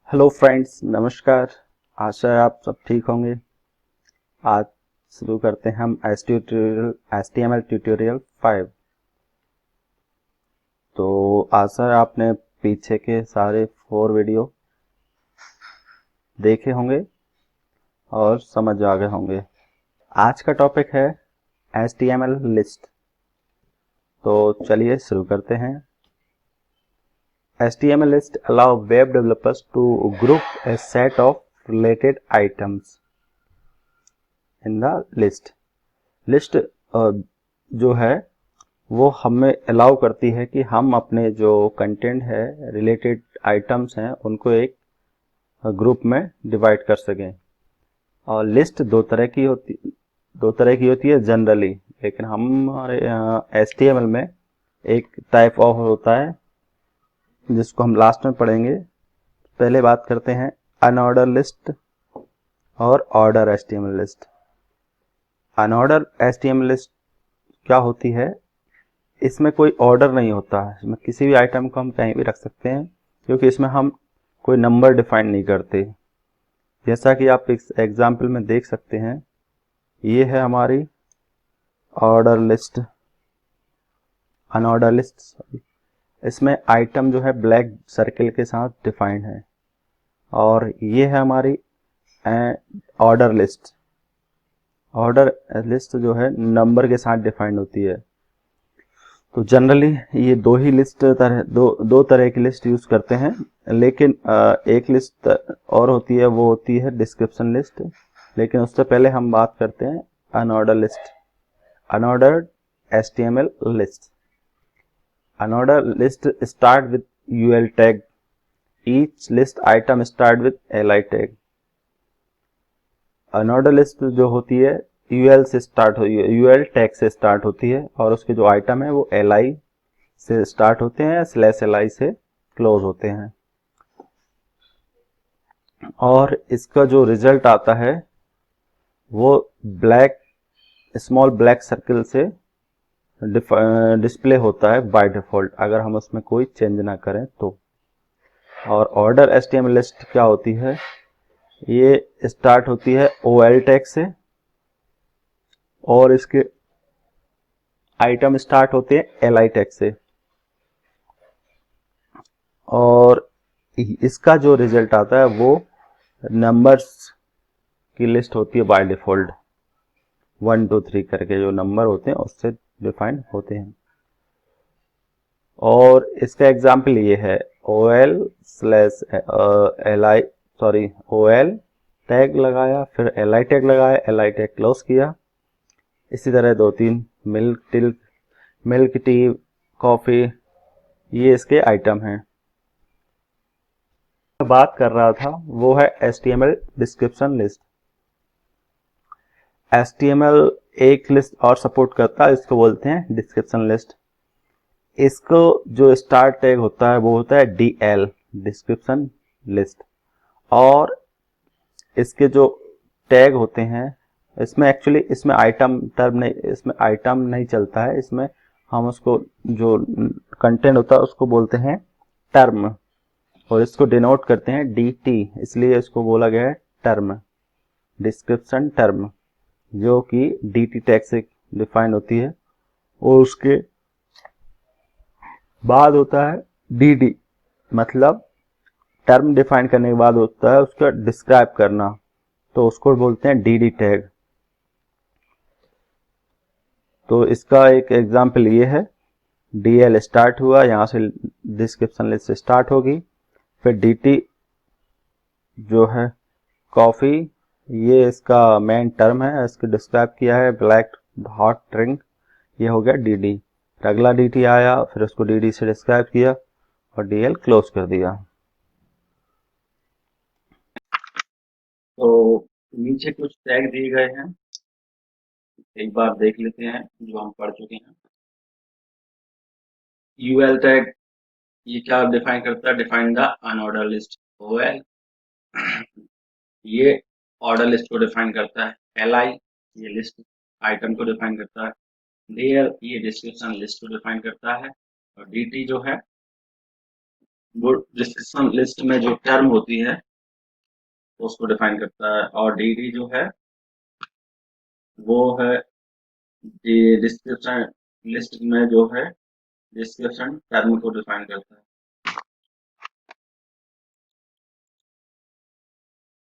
Hello friends, नमस्कार। आशा है आप सब ठीक होंगे। आज शुरू करते हैं हम HTML ट्यूटोरियल 5। तो आशा है आपने पीछे के सारे 4 वीडियो देखे होंगे और समझ आ गए होंगे। आज का टॉपिक है HTML लिस्ट। तो चलिए शुरू करते हैं। HTML list allow web developers to group a set of related items in the list. List जो है वो हमें अलाउ करती है कि हम अपने जो कंटेंट है, रिलेटेड आइटम्स हैं, उनको एक ग्रुप में डिवाइड कर सकें। और लिस्ट दो तरह की होती है जनरली, लेकिन हमारे HTML में एक टाइप ऑफ होता है जिसको हम लास्ट में पढ़ेंगे। पहले बात करते हैं अनऑर्डर लिस्ट और order HTML list. Unordered HTML list क्या होती है? इसमें कोई ऑर्डर नहीं होता है। इसमें किसी भी आइटम को हम कहीं भी रख सकते हैं, क्योंकि इसमें हम कोई नंबर डिफाइन नहीं करते। जैसा कि आप इस एग्जाम्पल में देख सकते हैं, ये है हमारी ऑर्डर लिस्ट, अनऑर्डर लिस्ट। इसमें आइटम जो है ब्लैक सर्किल के साथ डिफाइंड है, और ये है हमारी ऑर्डर लिस्ट। ऑर्डर लिस्ट जो है नंबर के साथ डिफाइंड होती है। तो जनरली ये दो तरह की लिस्ट यूज करते हैं, लेकिन एक लिस्ट और होती है, वो होती है डिस्क्रिप्शन लिस्ट। लेकिन उससे पहले हम बात करते हैं unordered list, unordered HTML list. Unordered list start with UL tag. Each list item start with LI tag. Unordered list जो होती है UL टैग से स्टार्ट होती है, और उसके जो आइटम है वो LI से स्टार्ट होते हैं, /LI से क्लोज होते हैं। और इसका जो रिजल्ट आता है वो स्मॉल ब्लैक सर्कल से डिस्प्ले होता है बाय डिफॉल्ट, अगर हम उसमें कोई चेंज ना करें तो। और ऑर्डर HTML लिस्ट क्या होती है? ये स्टार्ट होती है OL टैग से, और इसके आइटम स्टार्ट होते हैं LI टैग से। और इसका जो रिजल्ट आता है वो नंबर्स की लिस्ट होती है बाय डिफॉल्ट। 1 2 3 करके जो नंबर होते हैं उससे डिफाइन होते हैं। और इसका एग्जाम्पल ये है OL टैग लगाया, फिर LI टैग लगाया, LI टैग क्लोज किया। इसी तरह 2 3 मिल्क टी, कॉफी, ये इसके आइटम हैं। बात कर रहा था वो है HTML डिस्क्रिप्शन लिस्ट। HTML एक लिस्ट और सपोर्ट करता है, इसको बोलते हैं डिस्क्रिप्शन लिस्ट। इसको जो स्टार्ट टैग होता है वो होता है DL, डिस्क्रिप्शन लिस्ट। और इसके जो टैग होते हैं, इसमें एक्चुअली इसमें आइटम नहीं चलता है। इसमें हम उसको जो कंटेंट होता है उसको बोलते हैं टर्म, और इसको डिनोट करते हैं DT, इसलिए इसको बोला गया है टर्म, डिस्क्रिप्शन टर्म, जो कि DT टैग से डिफाइन होती है। और उसके बाद होता है DD, मतलब टर्म डिफाइन करने के बाद होता है उसका डिस्क्राइब करना, तो उसको बोलते हैं DD टैग। तो इसका एक एग्जांपल ये है, DL स्टार्ट हुआ, यहाँ से डिस्क्रिप्शन लिस्ट स्टार्ट होगी। फिर DT जो है कॉफी, ये इसका मेन टर्म है, इसको डिस्क्राइब किया है, ब्लैक हॉट ड्रिंक, ये हो गया DD। अगला DT आया, फिर उसको DD से डिस्क्राइब किया और DL क्लोज कर दिया। तो नीचे कुछ टैग दिए गए हैं, एक बार देख लेते हैं जो हम पढ़ चुके हैं। UL टैग ये क्या डिफाइन करता है? Define the unordered list. OL ये ऑर्डर लिस्ट को डिफाइन करता है। LI ये लिस्ट आइटम को डिफाइन करता है। DL ये डिस्क्रिप्शन लिस्ट को डिफाइन करता है। और DT जो है वो डिस्क्रिप्शन लिस्ट में जो टर्म होती है उसको डिफाइन करता है, और डीडी जो है वो है डिस्क्रिप्शन लिस्ट में जो है डिस्क्रिप्शन टर्म को डिफाइन करता है।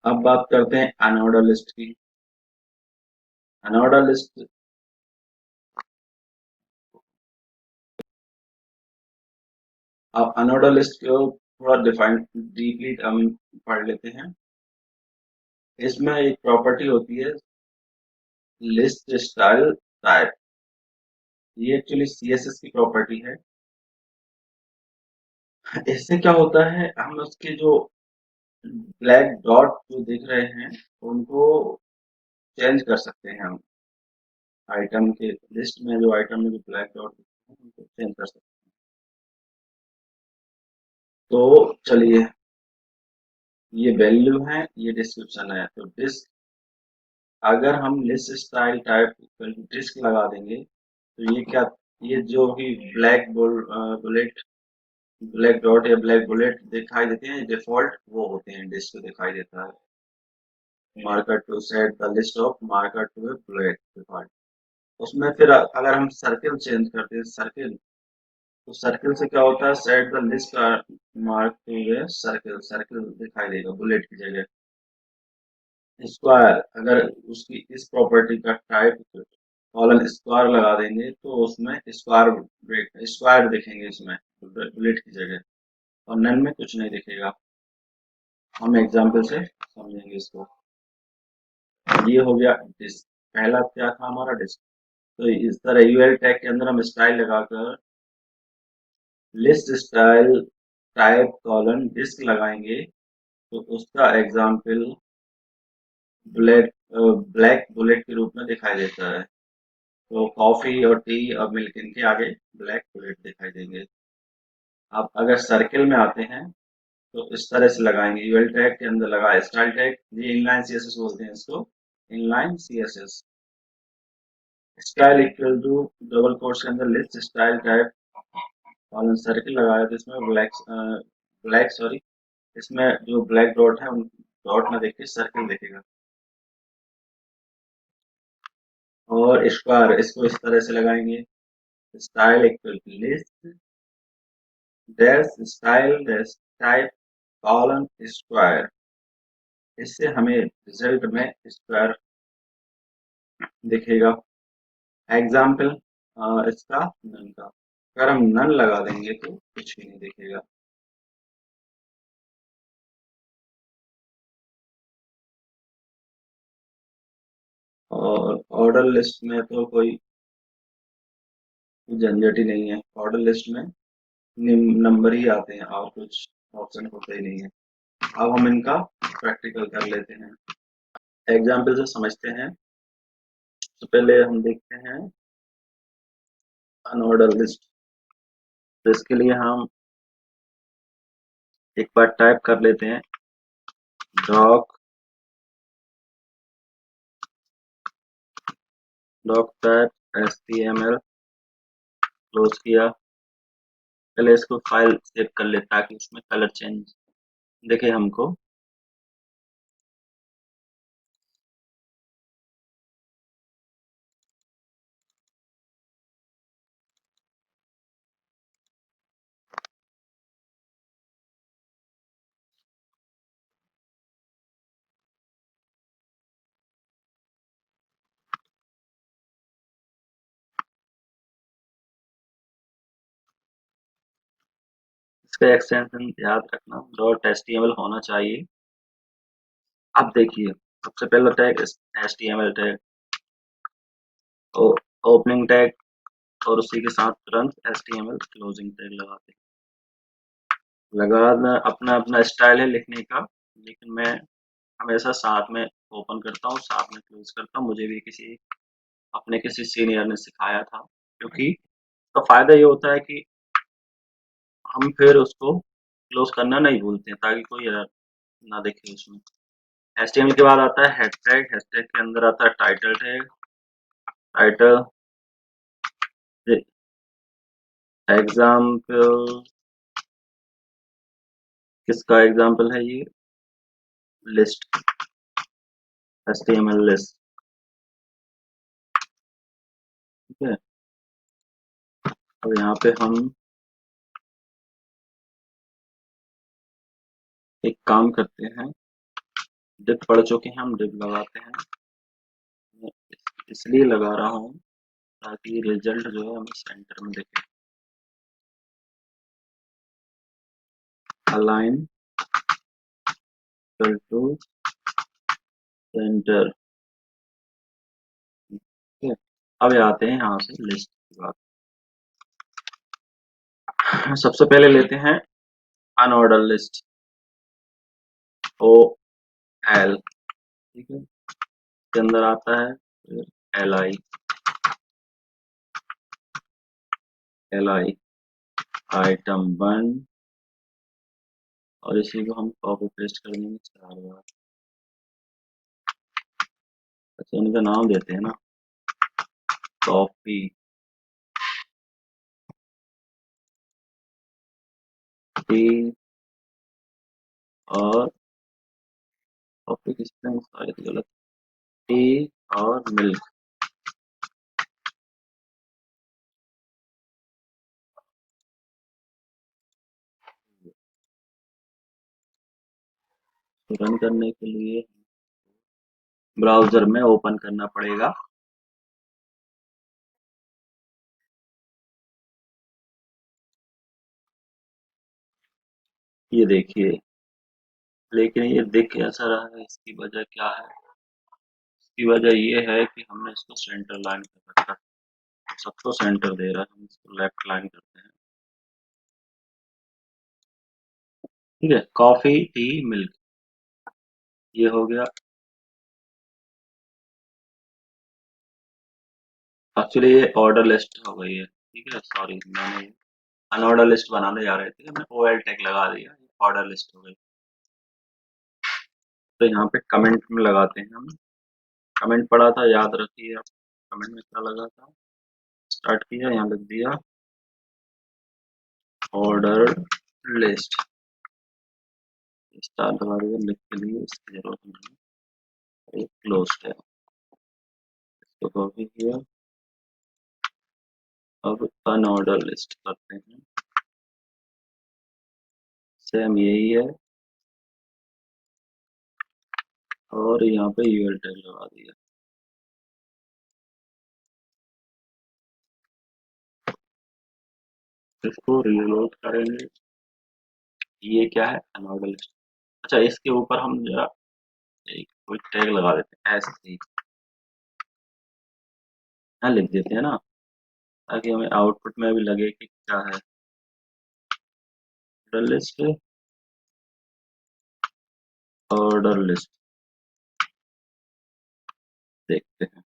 अब बात करते हैं अनऑर्डर लिस्ट की। अनऑर्डर लिस्ट, अब अनऑर्डर लिस्ट को थोड़ा डिफाइन डीपली हम पढ़ लेते हैं। इसमें एक प्रॉपर्टी होती है लिस्ट स्टाइल टाइप। ये एक्चुअली सीएसएस की प्रॉपर्टी है। इससे क्या होता है, हम उसके जो ब्लैक डॉट जो दिख रहे हैं उनको चेंज कर सकते हैं। हम आइटम के लिस्ट में जो आइटम में जो ब्लैक डॉट दिखते हैं उनको चेंज कर सकते हैं। तो चलिए, ये वैल्यू है, ये डिस्क्रिप्शन है। तो डिस्क, अगर हम लिस्ट स्टाइल टाइप डिस्क लगा देंगे तो ये क्या, ये जो भी बुलेट ब्लैक डॉट या ब्लैक बुलेट दिखाई देते हैं डिफॉल्ट वो होते हैं, डिस्क दिखाई देता है। Marker to set the list of marker to a bullet default. उसमें फिर अगर हम सर्किल चेंज करते हैं, सर्किल, तो सर्किल से क्या होता है, set the list mark to a circle, circle दिखाई देगा बुलेट की जगह। स्क्वायर, अगर उसकी इस प्रॉपर्टी का टाइप कॉलन स्क्वायर लगा देंगे तो उसमें स्क्वायर ब्रेक स्क्वायर दिखेंगे इसमें बुलेट की जगह, और नन में कुछ नहीं दिखेगा। हम एग्जांपल से समझेंगे इसको। ये हो गया डिस्क। पहला क्या था हमारा, डिस्क। तो इस तरह यूएल टैग के अंदर हम स्टाइल लगाकर list style type colon disc लगाएंगे तो उसका एग्जाम्पल ब्लैक ब्लैक बुलेट के रूप में दिखाई देता है। तो कॉफी और टी और मिल्क इनके आगे ब्लैक बुलेट दिखाई देंगे। अब अगर सर्किल में आते हैं तो इस तरह से लगाएंगे, यूएल टैग के अंदर लगा स्टाइल टैग, ये इनलाइन सीएसएस बोलते हैं इसको, inline CSS. Style equal to double quotes के अंदर list style type colon circle लगाया तो इसमें ब्लैक सॉरी, इसमें जो ब्लैक डॉट है उन डॉट ना देख के सर्किल दिखेगा। और स्क्वायर, इसको इस तरह से लगाएंगे, style equal to list dash style dash type colon square. इससे हमें रिजल्ट में स्क्वायर दिखेगा। एग्जाम्पल इसका नन का, अगर हम नन लगा देंगे तो कुछ भी नहीं दिखेगा। और ऑर्डर लिस्ट में तो कोई झंझट ही नहीं है। ऑर्डर लिस्ट में नंबर ही आते हैं और कुछ ऑप्शन होते ही नहीं है। अब हम इनका प्रैक्टिकल कर लेते हैं, एग्जाम्पल से समझते हैं। तो पहले हम देखते हैं अनऑर्डर लिस्ट। तो इसके लिए हम एक बार टाइप कर लेते हैं doc doc type HTML, close किया। पहले इसको फाइल सेव कर ले ताकि उसमें कलर चेंज देखे हमको। इसका एक्सटेंशन याद रखना .html होना चाहिए। अब देखिए, सबसे पहला tag HTML tag, opening tag, और उसी के साथ तुरंत HTML क्लोजिंग टैग लगाते हैं। लगाना अपना अपना स्टाइल है लिखने का, लेकिन मैं हमेशा साथ में ओपन करता हूँ साथ में क्लोज करता हूँ। मुझे भी अपने किसी सीनियर ने सिखाया था, क्योंकि इसका फायदा ये होता है कि हम फिर उसको क्लोज करना नहीं भूलते हैं ताकि कोई एरर ना दिखे उसमें। HTML के बाद आता है हैशटैग, हैशटैग के अंदर आता है टाइटल टैग, टाइटल एग्जाम्पल किसका एग्जाम्पल है ये? List, HTML list. ठीक है, अब यहाँ पे हम एक काम करते हैं, डिव पढ़ चुके हैं हम, डिव लगाते हैं। मैं इसलिए लगा रहा हूँ ताकि रिजल्ट जो है हमें सेंटर में दिखे। Align equal to centre. ठीक है, अब आते हैं यहाँ से लिस्ट की बात। सबसे पहले लेते हैं अनऑर्डर लिस्ट, ओ एल। ठीक है, इसके अंदर आता है L I, L I item 1, और इसी को हम कॉपी पेस्ट कर देंगे 4 बार। अच्छा, इनका नाम देते हैं ना, कॉपी टी, और कॉपी की स्पेलिंग शायद गलत, टी और मिल्क। रन करने के लिए ब्राउजर में ओपन करना पड़ेगा। ये देखिए, लेकिन ये दिख ऐसा रहा है, इसकी वजह क्या है? इसकी वजह ये है कि हमने इसको सेंटर लाइन कर रखा है, सबको सेंटर दे रहा है, हम इसको लेफ्ट लाइन करते हैं। ठीक है, कॉफी टी मिल्क, ये हो गया। एक्चुअली ये ऑर्डर लिस्ट हो गई है। ठीक है, सॉरी, मैंने अनऑर्डर लिस्ट बनाने जा रहे थे, हमने OL टैग लगा दिया, ऑर्डर लिस्ट हो गई। तो यहाँ पे कमेंट में लगाते हैं हम, कमेंट पढ़ा था याद रखिए आप, कमेंट में क्या लगा था, स्टार्ट किया, यहाँ लिख दिया ऑर्डर लिस्ट, स्टार लगा दिया, लिख के लिए इसकी जरूरत नहीं है, एक क्लोज है, इसको कॉपी किया। अब अनऑर्डर लिस्ट करते हैं, सेम यही है, और यहाँ पे UL टैग लगा दिया। इसको रीलोड करेंगे, ये क्या है, अनऑर्डर लिस्ट। अच्छा, इसके ऊपर हम जरा एक कोई टैग लगा देते हैं, SC, यहाँ लिख देते हैं ना, ताकि हमें आउटपुट में भी लगे कि क्या है, ऑर्डर लिस्ट, ऑर्डर लिस्ट। देखते हैं।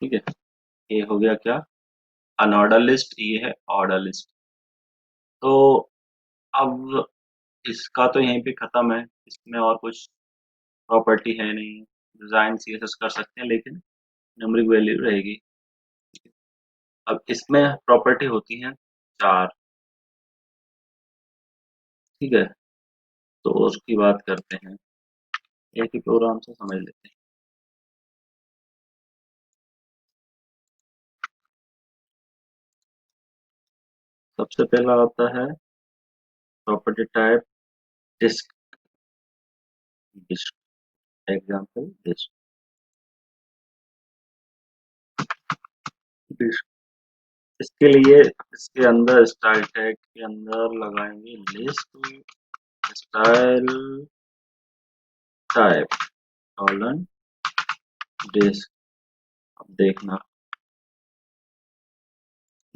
ठीक है, ये हो गया क्या, अनऑर्डर लिस्ट, ये है ऑर्डर लिस्ट। तो अब इसका तो यहीं पे खत्म है, इसमें और कुछ प्रॉपर्टी है नहीं, डिजाइन CSS कर सकते हैं लेकिन न्यूमेरिक वैल्यू रहेगी। अब इसमें प्रॉपर्टी होती है 4। ठीक है, तो उसकी बात करते हैं, एक ही प्रोग्राम से समझ लेते हैं। सबसे पहला आता है property type disc, disc example disc, disc. इसके लिए इसके अंदर स्टाइल टैग के अंदर लगाएंगे list style type colon disc. अब देखना,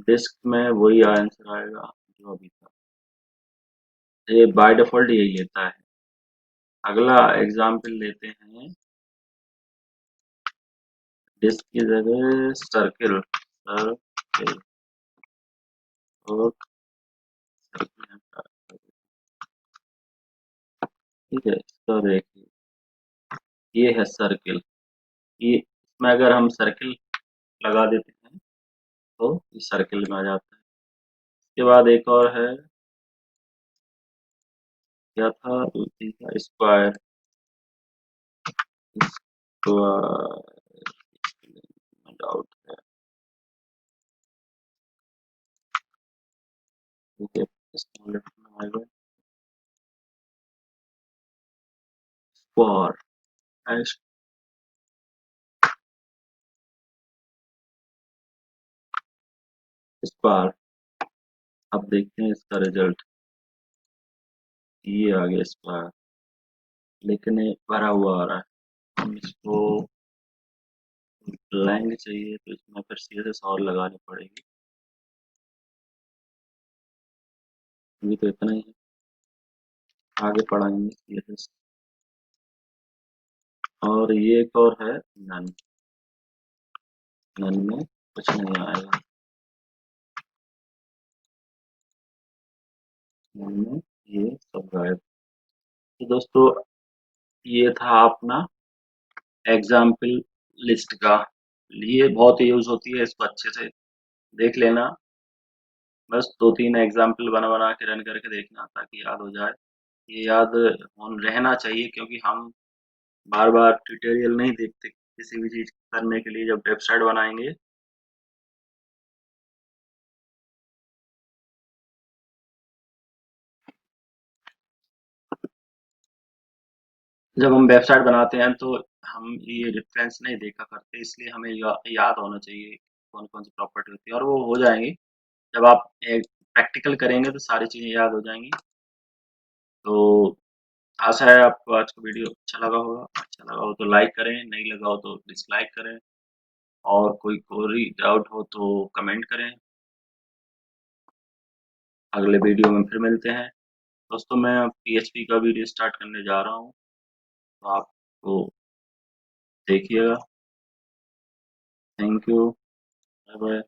डिस्क में वही आंसर आएगा जो अभी था, ये बाय डिफॉल्ट यही लेता है। अगला एग्जाम्पल लेते हैं, डिस्क की जगह सर्किल, सर्किल और सर्किल। ठीक है, इसका देखिए, ये है सर्किल, ये इसमें अगर हम सर्किल लगा देते हैं तो ये सर्किल में आ जाता है। इसके बाद एक और है क्या था, स्क्वायर, स्क्वायर डाउट है, ठीक है, इसको लिखना आएगा स्क्वायर, स्क्वायर। अब देखते हैं इसका रिजल्ट, ये आ गया स्क्वायर, लेकिन ये भरा हुआ आ रहा है। हम इसको ब्लैंक चाहिए तो इसमें फिर सीएसएस और लगानी पड़ेगी, ये तो इतना ही है, आगे पढ़ाएंगे सीएसएस। और ये एक और है नन, नन में कुछ नहीं आएगा, नन में ये सब गायब। तो दोस्तों ये था अपना एग्जाम्पल लिस्ट का, ये बहुत यूज होती है, इसको अच्छे से देख लेना, बस 2-3 एग्जाम्पल बना बना के रन करके देखना ताकि याद हो जाए। ये याद रहना चाहिए क्योंकि हम बार बार ट्यूटोरियल नहीं देखते किसी भी चीज करने के लिए, जब वेबसाइट बनाएंगे, जब हम वेबसाइट बनाते हैं तो हम ये रेफरेंस नहीं देखा करते, इसलिए हमें याद होना चाहिए कौन कौन सी प्रॉपर्टी होती है, और वो हो जाएंगी जब आप एक प्रैक्टिकल करेंगे तो सारी चीजें याद हो जाएंगी। तो आशा है आपको आज का वीडियो अच्छा लगा होगा, अच्छा लगा हो तो लाइक करें, नहीं लगा हो तो डिसलाइक करें, और कोई डाउट हो तो कमेंट करें। अगले वीडियो में फिर मिलते हैं। दोस्तों मैं पीएचपी का वीडियो स्टार्ट करने जा रहा हूँ, तो आपको देखिएगा। Thank you, bye bye.